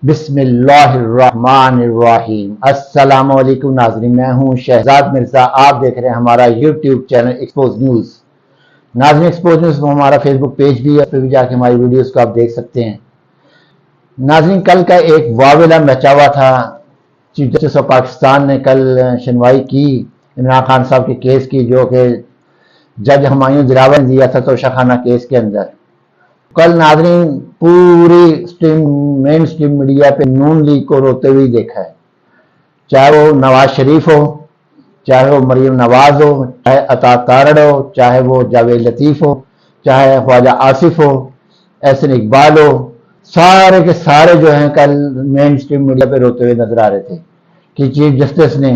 بسم اللہ الرحمن الرحیم۔ السلام علیکم ناظرین، میں ہوں شہزاد مرزا، آپ دیکھ رہے ہیں ہمارا یوٹیوب چینل ایکسپوز نیوز۔ ناظرین، ایکسپوز نیوز میں ہمارا فیس بک پیج بھی ہے، اس پہ بھی جا کے ہماری ویڈیوز کو آپ دیکھ سکتے ہیں۔ ناظرین، کل کا ایک واویلا مچا ہوا تھا۔ چیف جسٹس آف پاکستان نے کل سنوائی کی عمران خان صاحب کے کیس کی، جو کہ جج ہمایوں دلاور نے دیا تھا توشہ خانہ کیس کے اندر۔ کل ناظرین پوری مین سٹریم میڈیا پہ نون لیگ کو روتے ہوئے دیکھا ہے، چاہے وہ نواز شریف ہو، چاہے وہ مریم نواز ہو، چاہے عطا تارڑ ہو، چاہے وہ جاوید لطیف ہو، چاہے خواجہ آصف ہو، احسن اقبال ہو، سارے کے سارے جو ہیں کل مین سٹریم میڈیا پہ روتے ہوئے نظر آ رہے تھے کہ چیف جسٹس نے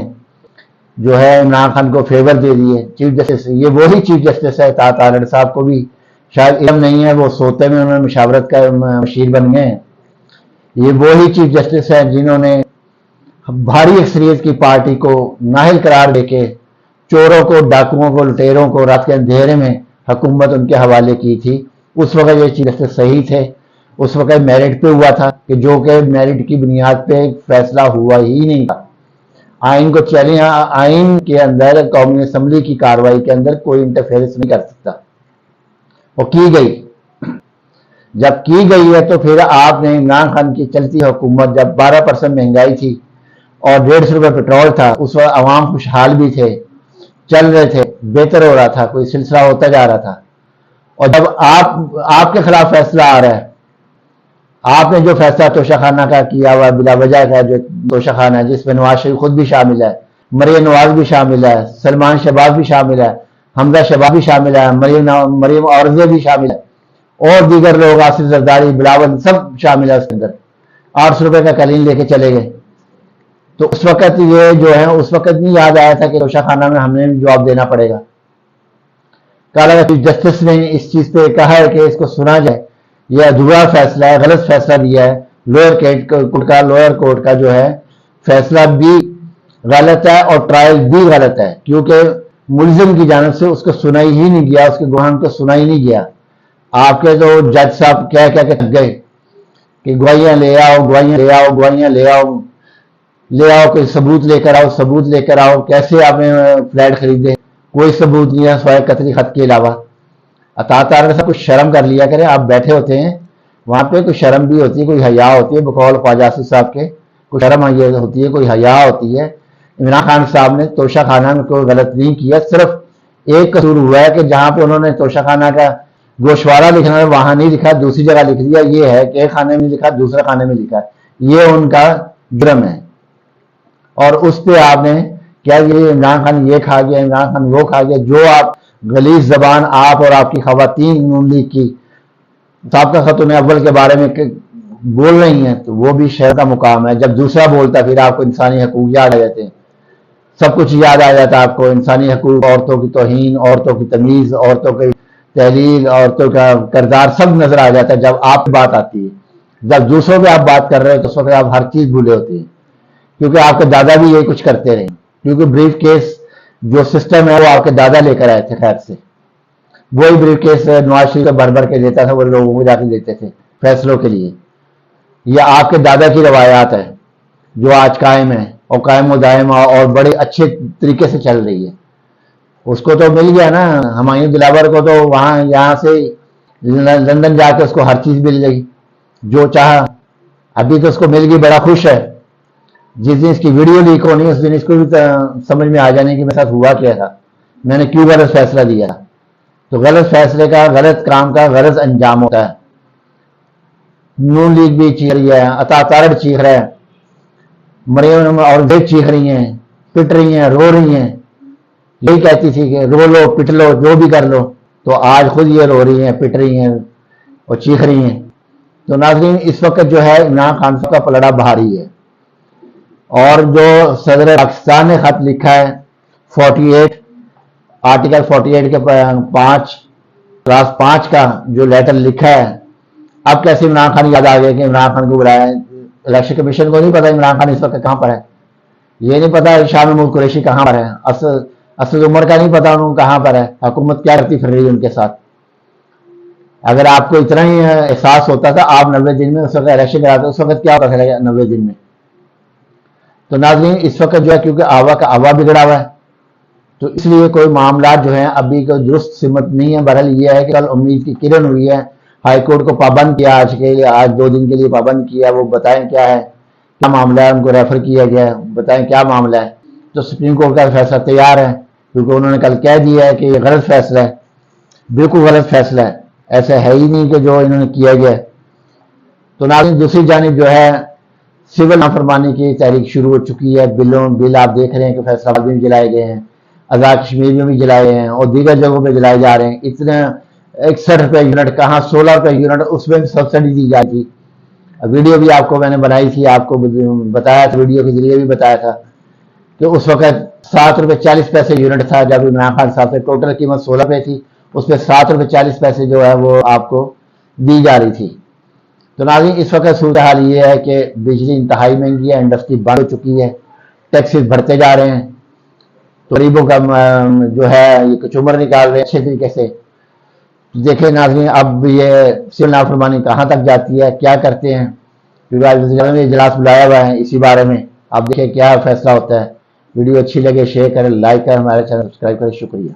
جو ہے عمران خان کو فیور دے دیے۔ چیف جسٹس یہ وہی چیف جسٹس ہے، عطا تارڑ صاحب کو بھی شاید علم نہیں ہے، وہ سوتے میں انہوں نے مشاورت کا مشیر بن گئے ہیں۔ یہ وہی چیف جسٹس ہیں جنہوں نے بھاری اکثریت کی پارٹی کو نااہل قرار دے کے چوروں کو، ڈاکوؤں کو، لٹیروں کو رات کے اندھیرے میں حکومت ان کے حوالے کی تھی۔ اس وقت یہ چیف جسٹس صحیح تھے، اس وقت میرٹ پہ ہوا تھا، کہ جو کہ میرٹ کی بنیاد پہ فیصلہ ہوا ہی نہیں تھا۔ آئین کو چیلنج، آئین کے اندر قومی اسمبلی کی کارروائی کے اندر کوئی انٹرفیئرنس نہیں کر سکتا، وہ کی گئی۔ جب کی گئی ہے تو پھر آپ نے عمران خان کی چلتی حکومت، جب 12% مہنگائی تھی اور 150 روپے پٹرول تھا، اس وقت عوام خوشحال بھی تھے، چل رہے تھے، بہتر ہو رہا تھا، کوئی سلسلہ ہوتا جا رہا تھا۔ اور جب آپ کے خلاف فیصلہ آ رہا ہے، آپ نے جو فیصلہ توشہ خانہ کا کیا ہوا بلا وجہ کا، جو توشہ خانہ ہے جس میں نواز شریف خود بھی شامل ہے، مریم نواز بھی شامل ہے، سلمان شہباز بھی شامل ہے، حمزہ شہباز بھی شامل ہے، مریم اورزے بھی شامل ہے، اور دیگر لوگ، آصف زرداری، بلاول، سب شامل ہے اس کے اندر۔ 800 روپے کا قلین لے کے چلے گئے۔ تو اس وقت یہ جو ہے، اس وقت نہیں یاد آیا تھا کہ توشہ خانہ میں ہم نے جواب دینا پڑے گا۔ کہا چیف جسٹس نے اس چیز پہ کہا ہے کہ اس کو سنا جائے، یہ ادھورا فیصلہ ہے، غلط فیصلہ دیا ہے۔ لوئر کورٹ کا جو ہے فیصلہ بھی غلط ہے اور ٹرائل بھی غلط ہے، کیونکہ ملزم کی جانب سے اس کو سنائی ہی نہیں گیا، اس کے گواہان کو سنائی نہیں گیا۔ آپ کے تو جج صاحب کہہ کہہ کے تھک گئے کہ گواہیاں لے آؤ، گواہیاں لے آؤ، گواہیاں لے آؤ، لے آؤ، کوئی ثبوت لے کر آؤ، ثبوت لے کر آؤ۔ کیسے آپ نے فلیٹ خریدے؟ کوئی ثبوت نہیں ہے سوائے قطعی خط کے علاوہ۔ عطا تارڑ سے کچھ شرم کر لیا کریں، آپ بیٹھے ہوتے ہیں وہاں پہ، کوئی شرم بھی ہوتی ہے، کوئی حیا ہوتی ہے، بقول خواجہ آصف صاحب کے کوئی شرم ہوتی ہے، کوئی حیا ہوتی ہے۔ عمران خان صاحب نے توشہ خانہ میں کوئی غلط نہیں کیا، صرف ایک قصور ہوا ہے کہ جہاں پہ انہوں نے توشہ خانہ کا گوشوارہ لکھنا ہے وہاں نہیں لکھا، دوسری جگہ لکھ دیا۔ یہ ہے کہ ایک خانے میں لکھا، دوسرے خانے میں لکھا، یہ ان کا جرم ہے۔ اور اس پہ آپ نے کیا، یہ عمران خان یہ کھا گیا، عمران خان وہ کھا گیا، جو آپ غلیظ زبان آپ اور آپ کی خواتین نون لیگ کی سابقہ خاتون اول کے بارے میں بول رہی ہیں، تو وہ بھی شہر کا مقام ہے۔ جب دوسرا بولتا پھر آپ کو انسانی حقوق یاد آ جاتے ہیں، سب کچھ یاد آ جاتا ہے آپ کو، انسانی حقوق، عورتوں کی توہین، عورتوں کی تمیز، عورتوں کی تحلیل، عورتوں کا کردار، سب نظر آ جاتا ہے جب آپ بات آتی ہے۔ جب دوسروں پہ آپ بات کر رہے ہیں تو اس وقت آپ ہر چیز بھولے ہوتے ہیں، کیونکہ آپ کے دادا بھی یہی کچھ کرتے رہے، کیونکہ بریف کیس جو سسٹم ہے وہ آپ کے دادا لے کر آئے تھے خیر سے۔ وہی بریف کیس نواز شریف کا بھر بھر کے دیتا تھا، وہ لوگوں کو جا کے دیتے تھے فیصلوں کے لیے۔ یہ آپ کے دادا کی روایات ہے جو آج قائم ہے، اور قائم و دائم اور بڑے اچھے طریقے سے چل رہی ہے۔ اس کو تو مل گیا نا، ہمایوں دلاور کو تو وہاں یہاں سے لندن جا کے اس کو ہر چیز مل گئی جو چاہا۔ ابھی تو اس کو مل گئی، بڑا خوش ہے۔ جس دن اس کی ویڈیو لیک ہونی اس دن اس کو بھی سمجھ میں آ جانے کہ میرے ساتھ ہوا کیا تھا، میں نے کیوں غلط فیصلہ دیا۔ تو غلط فیصلے کا، غلط کام کا غلط انجام ہوتا ہے۔ نون لیگ بھی چیخ رہی ہے، عطا تارڑ چیخ رہا ہے، مریم اور دیکھ چیخ رہی ہیں، پٹ رہی ہیں، رو رہی ہیں۔ یہی کہتی تھی کہ رو لو، پٹ لو، جو بھی کر لو، تو آج خود یہ رو رہی ہیں، پٹ رہی ہیں اور چیخ رہی ہیں۔ تو ناظرین، اس وقت جو ہے عمران خان کا پلڑا بھاری ہے، اور جو صدر پاکستان نے خط لکھا ہے 48 آرٹیکل 48 کے 5 کا جو لیٹر لکھا ہے، اب کیسے عمران خان یاد آ گیا کہ عمران خان کو بلایا ہے؟ الیکشن کمیشن کو نہیں پتا عمران خان اس وقت کہاں پر ہے، یہ نہیں پتا شاہ محمود قریشی کہاں پر ہے، اسد عمر کا نہیں پتا انہوں کہاں پر ہے، حکومت کیا کرتی پھر رہی ہے ان کے ساتھ۔ اگر آپ کو اتنا ہی احساس ہوتا تھا آپ 90 دن میں اس وقت الیکشن کراتے اس وقت کیا ہوتا تھا 90 دن میں؟ تو ناظرین اس وقت جو ہے کیونکہ آوا کا آوا بگڑا ہوا ہے تو اس لیے کوئی معاملات جو ہیں ابھی کوئی درست سمت نہیں ہے. بہرحال یہ ہے کہ کل امید کی کرن ہوئی ہے. ہائی کورٹ کو پابند کیا آج 2 دن کے لیے پابند کیا. وہ بتائیں کیا ہے کیا معاملہ ہے. ان کو ریفر کیا گیا ہے بتائیں کیا معاملہ ہے. تو سپریم کورٹ کا فیصلہ تیار ہے کیونکہ انہوں نے کل کہہ دیا ہے کہ یہ غلط فیصلہ ہے بالکل غلط فیصلہ ہے. ایسا ہے ہی نہیں کہ جو انہوں نے کیا گیا ہے. تو ناظرین دوسری جانب جو ہے سول نافرمانی کی تحریک شروع ہو چکی ہے. بل آپ دیکھ رہے ہیں کہ فیصلہ آباد میں بھی جلائے گئے ہیں آزاد کشمیر میں بھی جلائے ہیں اور دیگر جگہوں پہ جلائے جا رہے ہیں. اتنے 61 روپے یونٹ کہاں 16 روپے یونٹ اس میں بھی سبسڈی دی جائے گی. ویڈیو بھی آپ کو میں نے بنائی تھی آپ کو بتایا تھا ویڈیو کے ذریعے بھی بتایا تھا کہ اس وقت 7 روپے 40 پیسے یونٹ تھا جب عمران خان صاحب سے ٹوٹل قیمت 16 روپے تھی اس پہ 7 روپے 40 پیسے جو ہے وہ آپ کو دی جا رہی تھی. تو ناظرین اس وقت صورتحال یہ ہے کہ بجلی انتہائی مہنگی ہے انڈسٹری بند ہو چکی ہے ٹیکسز بڑھتے جا رہے ہیں تو غریبوں کا جو ہے یہ کچمبر نکال رہے ہیں اچھے طریقے سے. دیکھیں ناظرین اب یہ سول نافرمانی کہاں تک جاتی ہے کیا کرتے ہیں کیونکہ آج وزیر اعظم نے اجلاس بلایا ہوا ہے اسی بارے میں. آپ دیکھیں کیا فیصلہ ہوتا ہے. ویڈیو اچھی لگے شیئر کریں لائک کریں ہمارے چینل سبسکرائب کریں. شکریہ.